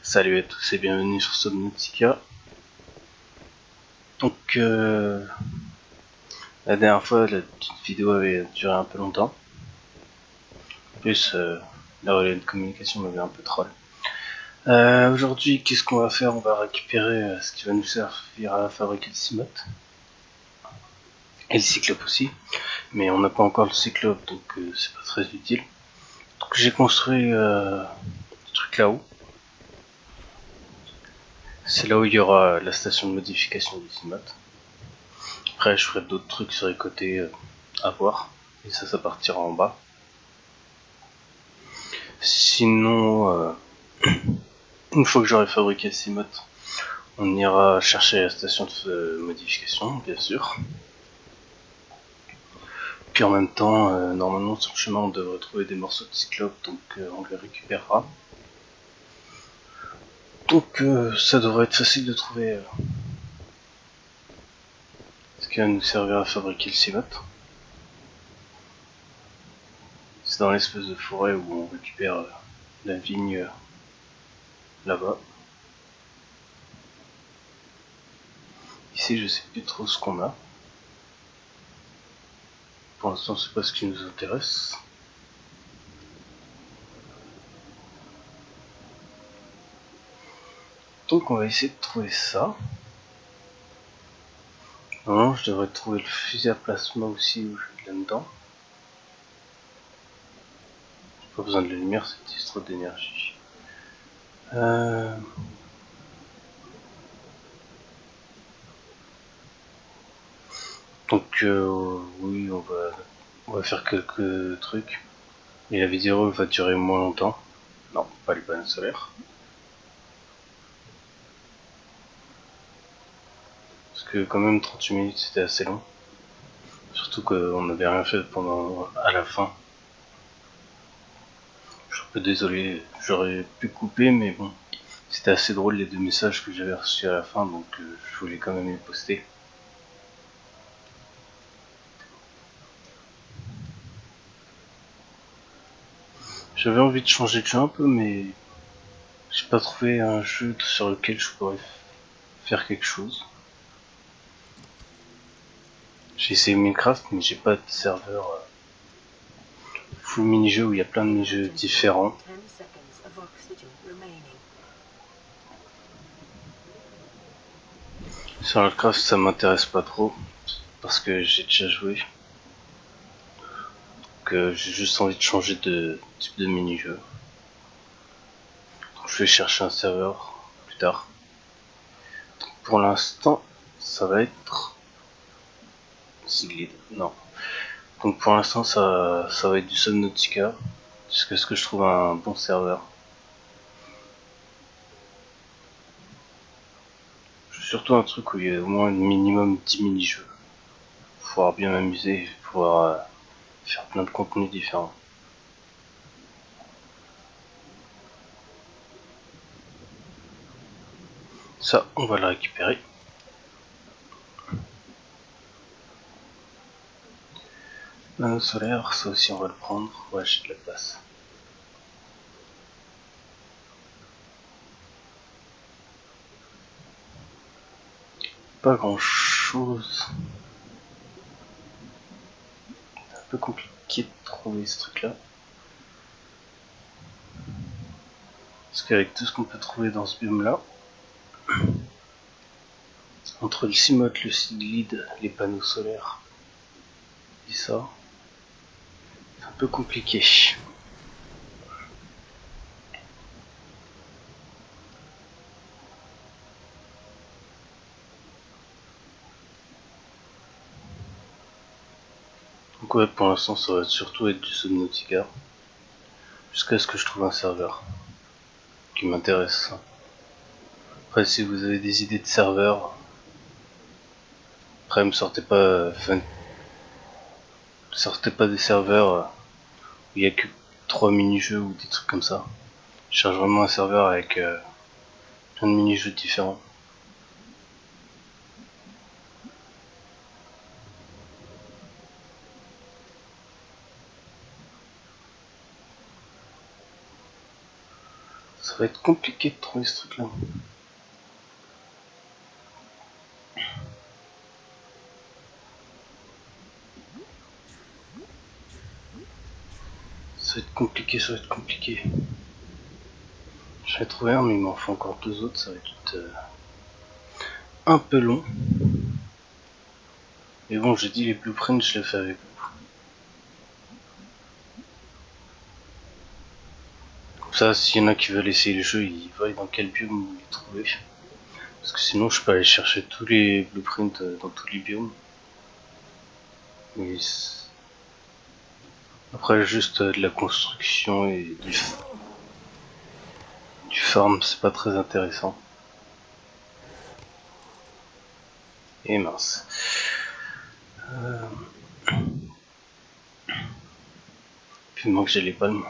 Salut à tous et bienvenue sur Subnautica. Donc la dernière fois la petite vidéo avait duré un peu longtemps. En plus la relais de communication m'avait un peu troll. Aujourd'hui qu'est-ce qu'on va faire? On va récupérer ce qui va nous servir à fabriquer le Cimote. Et le Cyclope aussi. Mais on n'a pas encore le Cyclope donc c'est pas très utile. Donc j'ai construit le truc là-haut. C'est là où il y aura la station de modification du Cimote. Après je ferai d'autres trucs sur les côtés à voir. Et ça partira en bas. Sinon, une fois que j'aurai fabriqué le Cimote, on ira chercher la station de modification, bien sûr. Puis en même temps, normalement sur le chemin on devrait trouver des morceaux de Cyclope, donc on les récupérera. Donc ça devrait être facile de trouver ce qui va nous servir à fabriquer le Cimote. C'est dans l'espèce de forêt où on récupère la vigne là-bas. Ici je sais plus trop ce qu'on a. Pour l'instant c'est pas ce qui nous intéresse. Donc on va essayer de trouver ça. Non, je devrais trouver le fusil à plasma aussi où je suis là-dedans. J'ai pas besoin de la lumière, ça utilise trop d'énergie. Donc oui, on va faire quelques trucs. Et la vidéo va durer moins longtemps. Non, pas les panneaux solaires. Parce que quand même 38 minutes c'était assez long. Surtout qu'on n'avait rien fait pendant à la fin. Je suis un peu désolé, j'aurais pu couper mais bon. C'était assez drôle les deux messages que j'avais reçus à la fin donc je voulais quand même les poster. J'avais envie de changer de jeu un peu mais j'ai pas trouvé un jeu sur lequel je pourrais faire quelque chose. J'ai essayé Minecraft mais j'ai pas de serveur full mini-jeu où il y a plein de mini-jeux différents. Sur Minecraft ça m'intéresse pas trop parce que j'ai déjà joué. Donc j'ai juste envie de changer de type de mini-jeu. Donc je vais chercher un serveur plus tard. Donc pour l'instant ça va être Siglid. Non. Donc pour l'instant ça va être du Subnautica jusqu'à ce que je trouve un bon serveur. Je veux surtout un truc où il y a au moins un minimum 10 mini-jeux. Pour pouvoir bien m'amuser, pouvoir faire plein de contenus différents. Ça, on va le récupérer. Panneau solaire, ça aussi on va le prendre. Ouais, j'ai de la place. Pas grand chose. C'est un peu compliqué de trouver ce truc là. Parce qu'avec tout ce qu'on peut trouver dans ce biome là, entre le Cimote, le Siglid, les panneaux solaires et ça, c'est un peu compliqué. Donc ouais, pour l'instant ça va surtout être du Subnautica. Jusqu'à ce que je trouve un serveur qui m'intéresse. Après si vous avez des idées de serveurs, après me sortez pas des serveurs où il y a que 3 mini-jeux ou des trucs comme ça. Je cherche vraiment un serveur avec plein de mini-jeux différents. Ça va être compliqué de trouver ce truc là. Ça va être compliqué, ça va être compliqué. J'en ai trouvé un mais il m'en faut encore deux autres, ça va être un peu long. Mais bon, j'ai dit les blueprints, je les fais avec vous. Comme ça, s'il y en a qui veulent essayer le jeu, ils voient dans quel biome les trouver. Parce que sinon, je peux aller chercher tous les blueprints dans tous les biomes. Mais après, juste de la construction et du farm, c'est pas très intéressant. Et mince. Puis il manque j'ai les palmes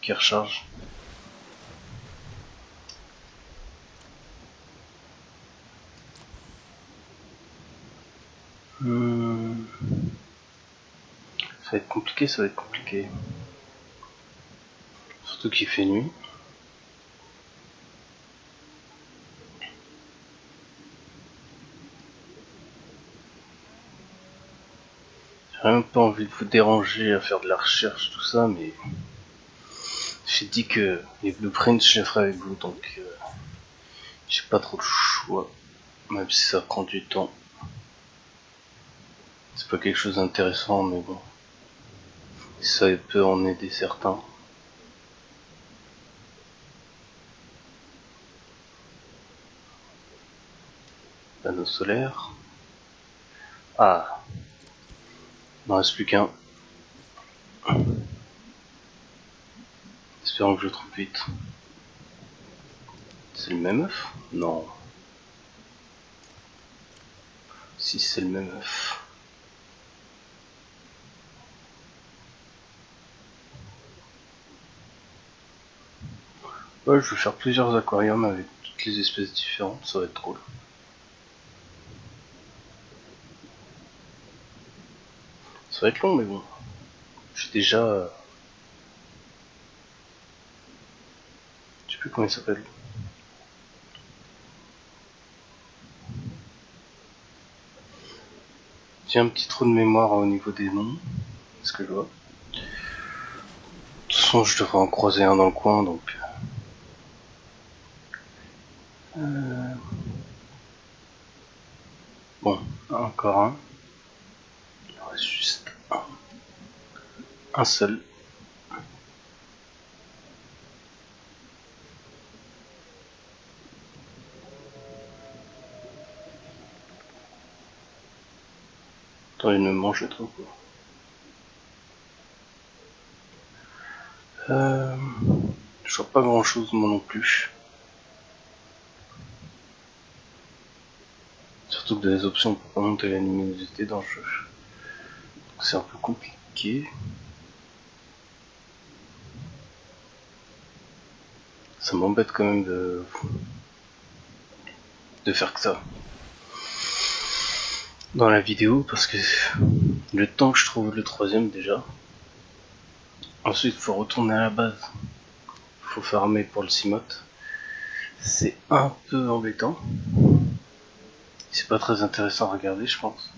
qui rechargent. Ça va être compliqué, ça va être compliqué. Surtout qu'il fait nuit. J'ai même pas envie de vous déranger à faire de la recherche, tout ça, mais j'ai dit que les blueprints je les ferai avec vous, donc j'ai pas trop le choix, même si ça prend du temps. C'est pas quelque chose d'intéressant, mais bon, ça peut en aider certains. Panneau solaire. Ah, il n'en reste plus qu'un. Espérons que je le trouve vite. C'est le même œuf? Non. Si c'est le même œuf. Ouais, je vais faire plusieurs aquariums avec toutes les espèces différentes, ça va être drôle. Ça va être long, mais bon. J'ai déjà... Je sais plus comment il s'appelle. J'ai un petit trou de mémoire au niveau des noms. Est-ce que je vois? De toute façon, je devrais en croiser un dans le coin, donc... Bon, encore un. Il en reste juste un. Un seul. Attends, il me mange trop quoi. Je vois pas grand chose moi non plus. Surtout que dans les options on peut pas monter la luminosité dans le jeu. C'est un peu compliqué. Ça m'embête quand même de faire que ça dans la vidéo parce que le temps que je trouve le troisième déjà. Ensuite faut retourner à la base. Faut farmer pour le Cimote. C'est un peu embêtant. C'est pas très intéressant à regarder je pense.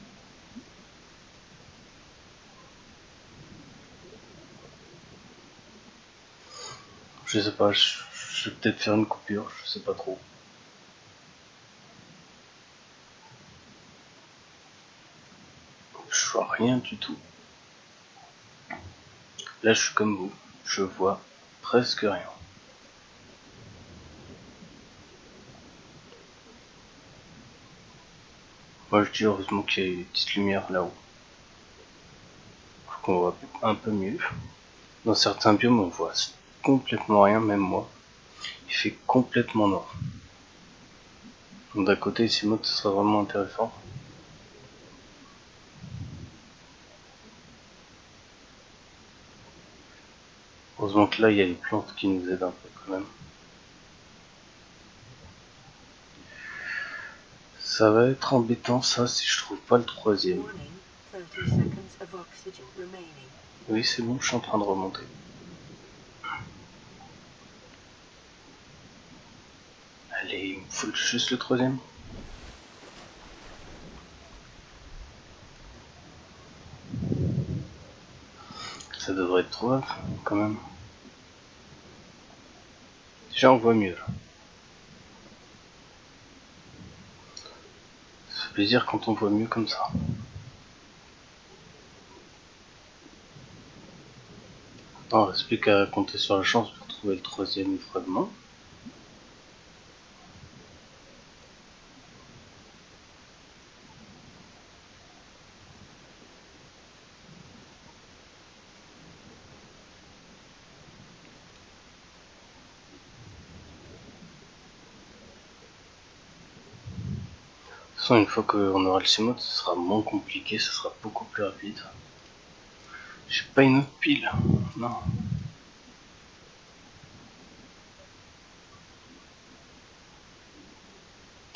Je sais pas, je vais peut-être faire une coupure, je sais pas trop. Je vois rien du tout. Là je suis comme vous, je vois presque rien. Moi je dis heureusement qu'il y a une petite lumière là-haut. Qu'on voit un peu mieux. Dans certains biomes on voit complètement rien, même moi. Il fait complètement noir. D'un côté ces modes ce sera vraiment intéressant. Heureusement que là il y a les plantes qui nous aident un peu quand même. Ça va être embêtant ça si je trouve pas le troisième. Oui c'est bon, je suis en train de remonter. Allez, il me faut juste le troisième. Ça devrait être trouvable, quand même. Déjà, on voit mieux, là. Ça fait plaisir quand on voit mieux comme ça. Non, il reste plus qu'à compter sur la chance pour trouver le troisième fragment. De toute façon, une fois qu'on aura le Seamoth, ce sera moins compliqué, ce sera beaucoup plus rapide. J'ai pas une autre pile, non.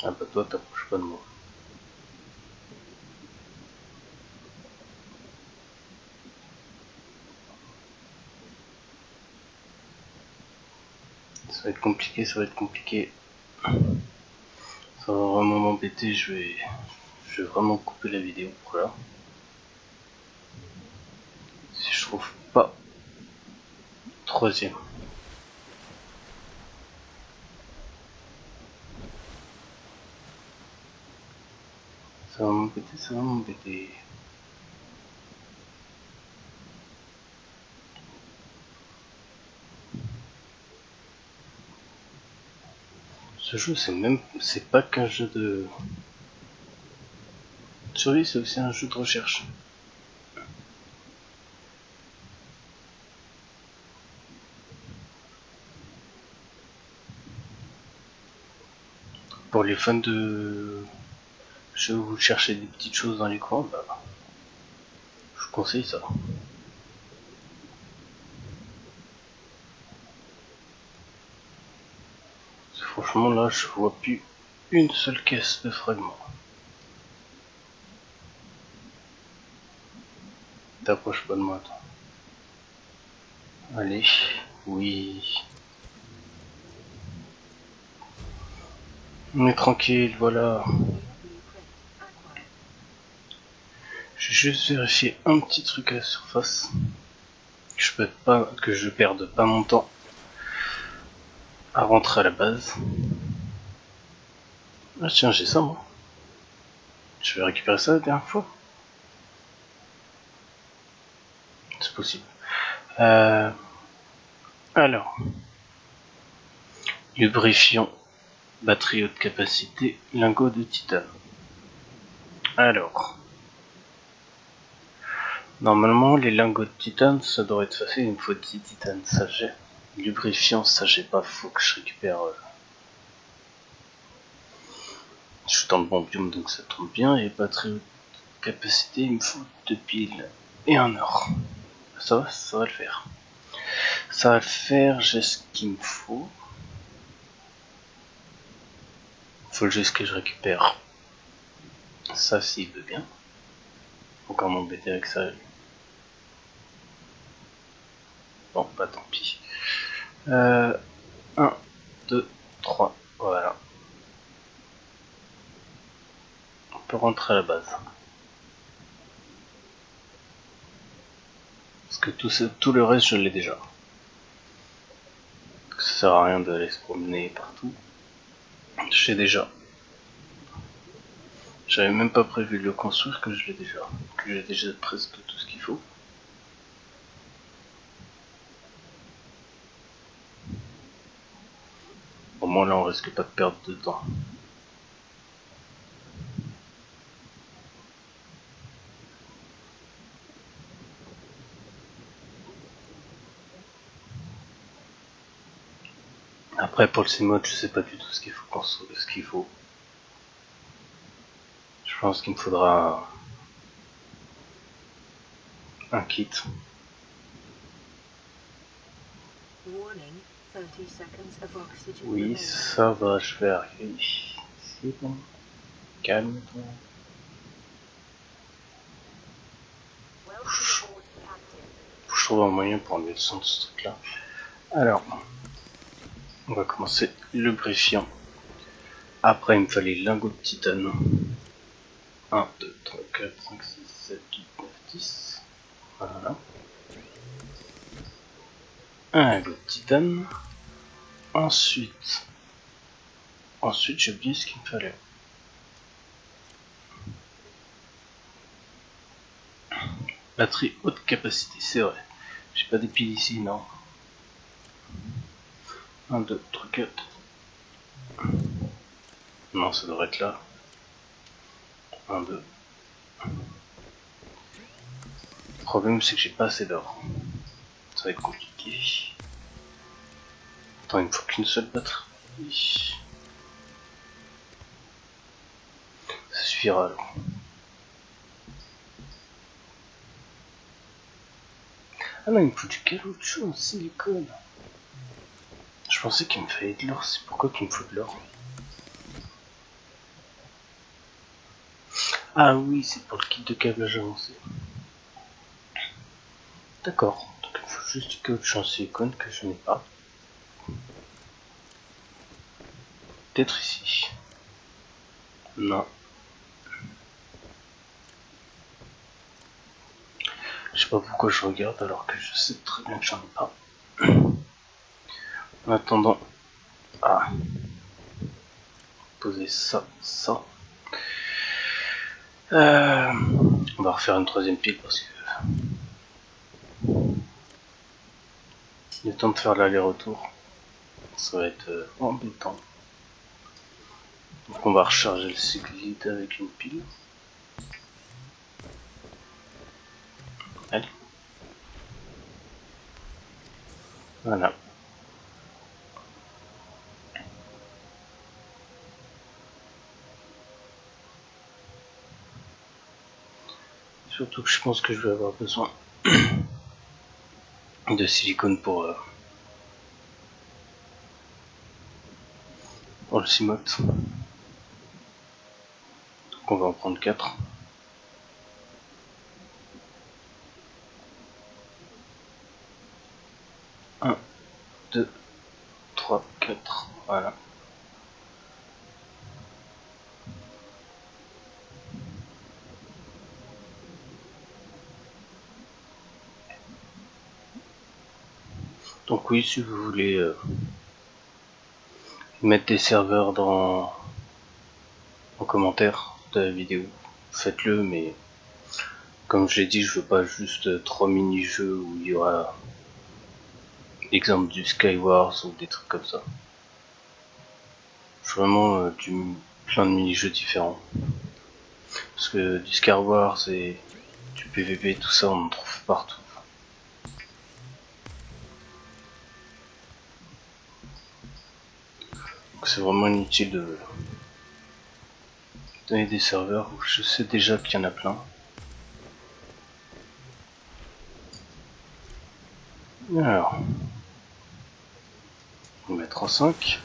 Ah bah toi, t'approches pas de moi. Ça va être compliqué, ça va être compliqué. Ça va vraiment m'embêter, je vais vraiment couper la vidéo pour là. Si je trouve pas troisième. Ça va m'embêter, ça va m'embêter. Ce jeu, c'est pas qu'un jeu de survie, c'est aussi un jeu de recherche. Pour les fans de jeux où vous cherchez des petites choses dans les coins, bah, je vous conseille ça. Franchement, là, je vois plus une seule caisse de fragments. T'approches pas de moi, toi. Allez, oui. On est tranquille, voilà. Je vais juste vérifier un petit truc à la surface. Que je perde pas mon temps à rentrer à la base. Ah tiens, j'ai ça moi. Je vais récupérer ça la dernière fois. C'est possible. Alors. Lubrifiant. Batterie haute capacité. Lingot de titane. Alors. Normalement, les lingots de titane, ça devrait être facile. Il me faut 10 titanes, ça j'ai. Lubrifiant, ça j'ai pas. Faut que je récupère... Je suis dans le bon biome, donc ça tombe bien. Et batterie haute capacité, il me faut 2 piles et un or. Ça va le faire. Ça va le faire, j'ai ce qu'il me faut. Faut juste que je récupère ça s'il veut bien. Faut encore m'embêter avec ça. Bon, bah tant pis. 1, 2, 3, voilà. On peut rentrer à la base. Parce que tout le reste, je l'ai déjà. Ça sert à rien d'aller se promener partout. J'ai déjà. J'avais même pas prévu de le construire que je l'ai déjà. Que j'ai déjà presque tout ce qu'il faut. Au moins là on risque pas de perdre de temps. Après pour le Seamoth, je sais pas du tout ce qu'il faut construire, ce qu'il faut. Je pense qu'il me faudra un kit. Oui, ça va, je vais arriver. C'est bon. Calme-toi. Je trouve un moyen pour enlever le son de ce truc là. Alors, on va commencer lubrifiant. Après, il me fallait lingot de titane. 1, 2, 3, 4, 5, 6, 7, 8, 9, 10. Voilà. Un lingot de titane. Ensuite, j'ai oublié ce qu'il me fallait. Batterie haute capacité, c'est vrai. J'ai pas des piles ici, non. 1, 2, 3, 4. Non, ça devrait être là. 1, 2. Le problème, c'est que j'ai pas assez d'or. Ça va être compliqué. Attends, il me faut qu'une seule batterie. Ça suffira alors. Ah non, il me faut du caoutchouc en silicone. Je pensais qu'il me fallait de l'or, c'est pourquoi qu'il me faut de l'or. Ah oui, c'est pour le kit de câblage avancé. D'accord, donc il me faut juste du caoutchouc en silicone que je n'ai pas. Peut-être ici. Non. Je sais pas pourquoi je regarde alors que je sais très bien que j'en ai pas. En attendant, poser ça. On va refaire une troisième pile parce que il est temps de faire l'aller-retour. Ça va être embêtant. Donc on va recharger le cycle vide avec une pile. Allez. Voilà. Surtout que je pense que je vais avoir besoin de silicone pour le cimote. Donc on va en prendre 4. Un, 2, 3, 4. Voilà. Donc oui, si vous voulez mettre des serveurs en commentaire de la vidéo, faites-le, mais comme je l'ai dit, je veux pas juste 3 mini-jeux où il y aura l'exemple du Skywars ou des trucs comme ça. Je veux vraiment plein de mini-jeux différents. Parce que du Skywars et du PVP, tout ça, on en trouve partout. Donc c'est vraiment inutile de donner des serveurs où je sais déjà qu'il y en a plein. Alors, on va mettre en 5.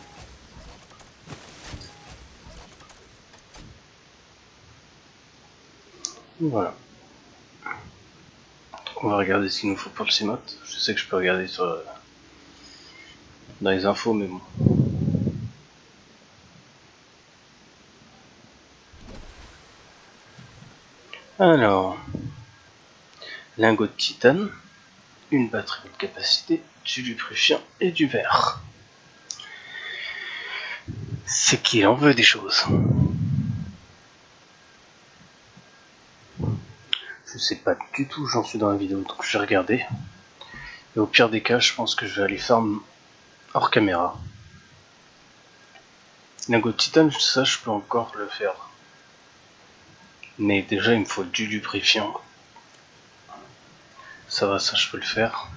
Voilà. Donc on va regarder ce qu'il nous faut pour le cimote. Je sais que je peux regarder dans les infos, mais bon. Alors, lingot de titane, une batterie de capacité, du lubrifiant et du verre. C'est qu'il en veut des choses. Je sais pas du tout où j'en suis dans la vidéo, donc je vais regarder. Et au pire des cas, je pense que je vais aller farm hors caméra. Lingot de titane, ça je peux encore le faire. Mais déjà il me faut du lubrifiant. Ça va, ça je peux le faire.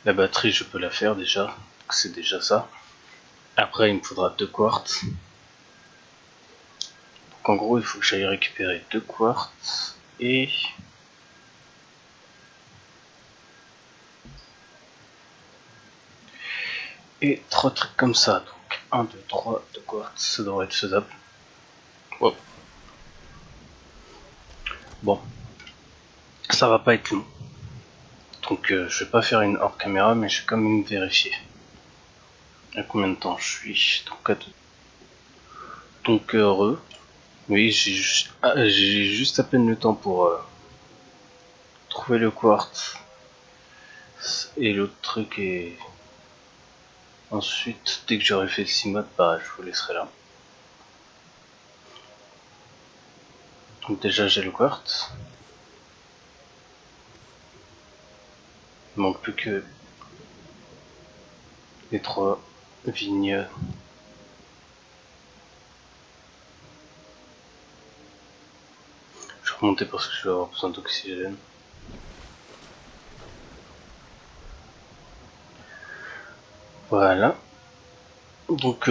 La batterie je peux la faire déjà, donc c'est déjà ça. Après il me faudra 2 quartz. Donc en gros il faut que j'aille récupérer 2 quartz et... Et 3 trucs comme ça. Donc 1, 2, 3, 2 quartz, ça devrait être faisable. Wow. Bon, ça va pas être long. Donc je vais pas faire une hors caméra, mais je vais quand même vérifier. À combien de temps je suis? Donc à 2. Donc heureux. Oui, j'ai juste à peine le temps pour trouver le quartz. Et l'autre truc est... Ensuite, dès que j'aurai fait le 6 modes, bah je vous laisserai là. Donc déjà j'ai le quartz. Il manque plus que les 3 vignes. Je vais remonter parce que je vais avoir besoin d'oxygène. Voilà. Donc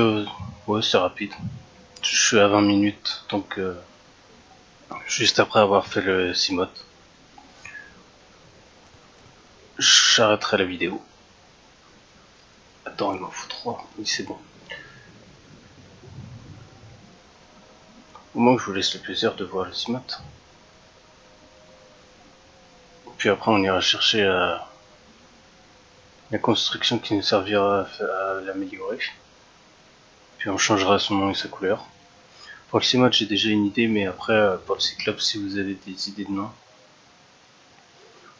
ouais, c'est rapide. Je suis à 20 minutes, donc juste après avoir fait le 6 modes, j'arrêterai la vidéo. Attends, il m'en faut 3. Oui, c'est bon. Au moins que je vous laisse le plaisir de voir le 6 modes. Puis après, on ira chercher la construction qui nous servira à l'améliorer. Puis on changera son nom et sa couleur. Pour le 6 modes, j'ai déjà une idée, mais après, pour le Cyclope, si vous avez des idées de nom.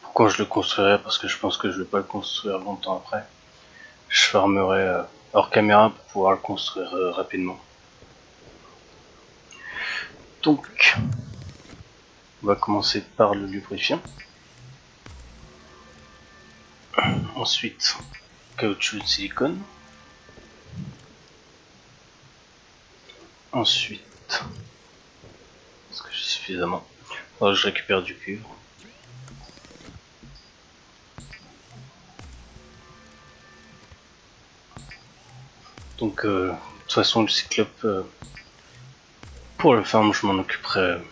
Pourquoi je le construirai? Parce que je pense que je vais pas le construire longtemps après. Je farmerai hors caméra pour pouvoir le construire rapidement. Donc, on va commencer par le lubrifiant. Ensuite, caoutchouc de silicone. Ensuite, est-ce que j'ai suffisamment? Alors, je récupère du cuivre. Donc, de toute façon, le cyclope, pour le farm, je m'en occuperai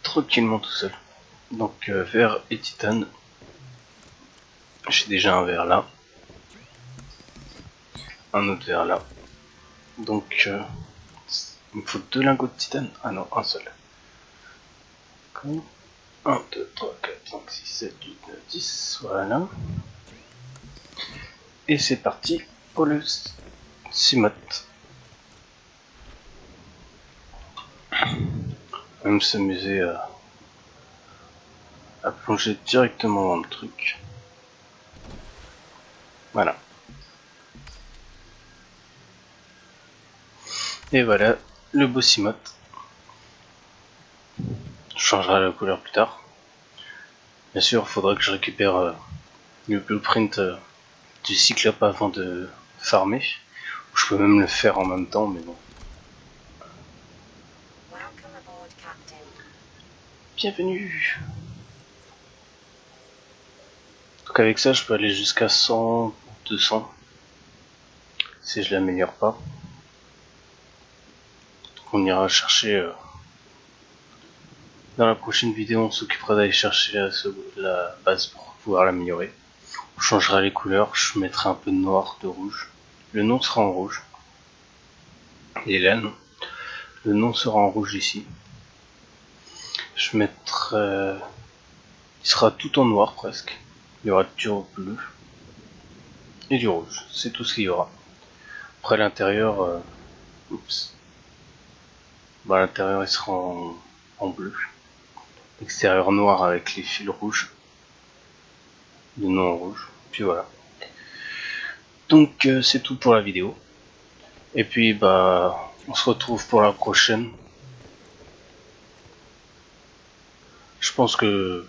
tranquillement tout seul. Donc, verre et titane. J'ai déjà un verre là. Un autre verre là. Donc, il me faut 2 lingots de titane. Ah non, un seul. 1, 2, 3, 4, 5, 6, 7, 8, 9, 10. Voilà. Et c'est parti pour le 6 modes. On va même s'amuser à plonger directement dans le truc. Voilà. Et voilà, le beau 6 modes. Je changerai la couleur plus tard. Bien sûr, il faudra que je récupère le blueprint du cyclope avant de farmer. Je peux même le faire en même temps, mais bon. Bienvenue. Donc avec ça, je peux aller jusqu'à 100, 200. Si je l'améliore pas. Donc on ira chercher... Dans la prochaine vidéo, on s'occupera d'aller chercher la base pour pouvoir l'améliorer. On changera les couleurs, je mettrai un peu de noir, de rouge. Le nom sera en rouge. Et là, non. Le nom sera en rouge ici. Je mettrai... Il sera tout en noir presque. Il y aura du bleu et du rouge. C'est tout ce qu'il y aura. Après l'intérieur... Oups. Bah, l'intérieur il sera en bleu. L'extérieur noir avec les fils rouges. Le nom en rouge. Puis voilà. Donc c'est tout pour la vidéo. Et puis bah on se retrouve pour la prochaine. Je pense que de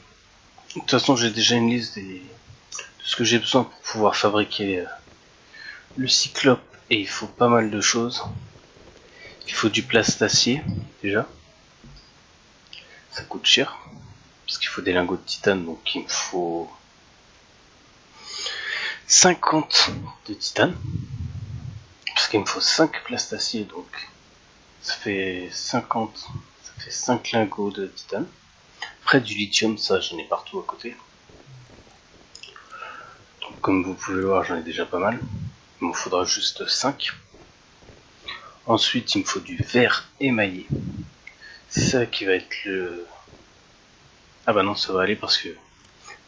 toute façon j'ai déjà une liste de ce que j'ai besoin pour pouvoir fabriquer le cyclope, et il faut pas mal de choses. Il faut du plastacier déjà. Ça coûte cher. Parce qu'il faut des lingots de titane, donc il me faut 50 de titane. Parce qu'il me faut 5 plastaciers, donc ça fait 50, ça fait 5 lingots de titane. Après du lithium, ça j'en ai partout à côté. Donc comme vous pouvez voir, j'en ai déjà pas mal. Il me faudra juste 5. Ensuite, il me faut du verre émaillé. C'est ça qui va être le... Ah bah non, ça va aller parce que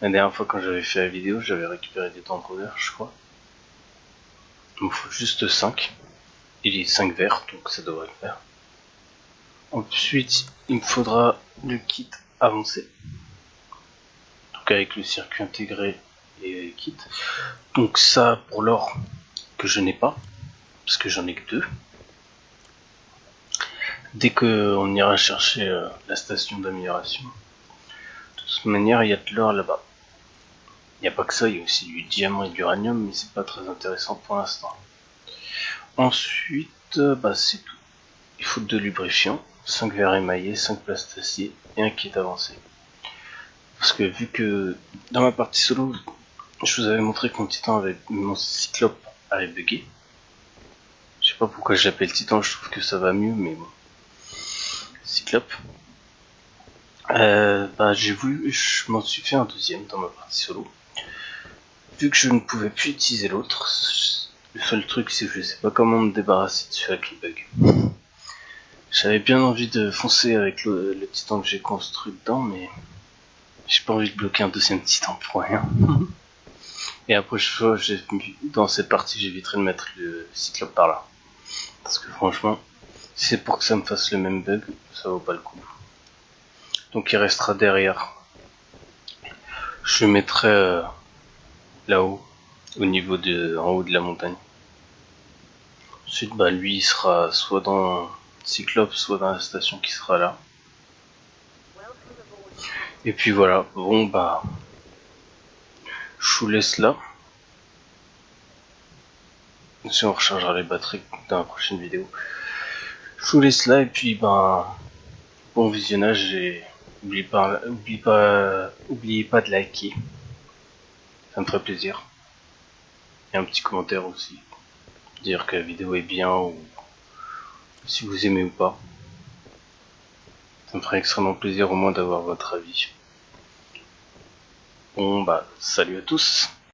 la dernière fois quand j'avais fait la vidéo, j'avais récupéré des dents de rôdeur, je crois. Il me faut juste 5. il est 5 verres, donc ça devrait le faire. Ensuite, il me faudra le kit avancé. Donc avec le circuit intégré et kit. Donc ça pour l'or que je n'ai pas, parce que j'en ai que 2. Dès qu'on ira chercher la station d'amélioration. De toute manière, il y a de l'or là-bas. Il n'y a pas que ça, il y a aussi du diamant et de l'uranium, mais c'est pas très intéressant pour l'instant. Ensuite, c'est tout. Il faut 2 lubrifiants, 5 verres émaillés, 5 plastaciers et un kit avancé. Parce que vu que dans ma partie solo, je vous avais montré que mon cyclope avait bugué. Je sais pas pourquoi je l'appelle Titan, je trouve que ça va mieux, mais bon. Cyclope. Je m'en suis fait un deuxième dans ma partie solo. Vu que je ne pouvais plus utiliser l'autre, le seul truc c'est que je sais pas comment me débarrasser dessus avec les bugs. J'avais bien envie de foncer avec le Titan que j'ai construit dedans, mais j'ai pas envie de bloquer un deuxième Titan pour rien. Et après, dans cette partie, j'éviterai de mettre le cyclope par là. Parce que franchement, si c'est pour que ça me fasse le même bug, ça vaut pas le coup. Donc il restera derrière. Je le mettrai là-haut, en haut de la montagne. Ensuite, lui, il sera soit dans Cyclope, soit dans la station qui sera là. Et puis voilà, bon je vous laisse là. Si on rechargera les batteries dans la prochaine vidéo. Je vous laisse là et puis bon visionnage et n'oubliez pas de liker. Ça me ferait plaisir. Et un petit commentaire aussi. Dire que la vidéo est bien ou si vous aimez ou pas. Ça me ferait extrêmement plaisir au moins d'avoir votre avis. Bon salut à tous.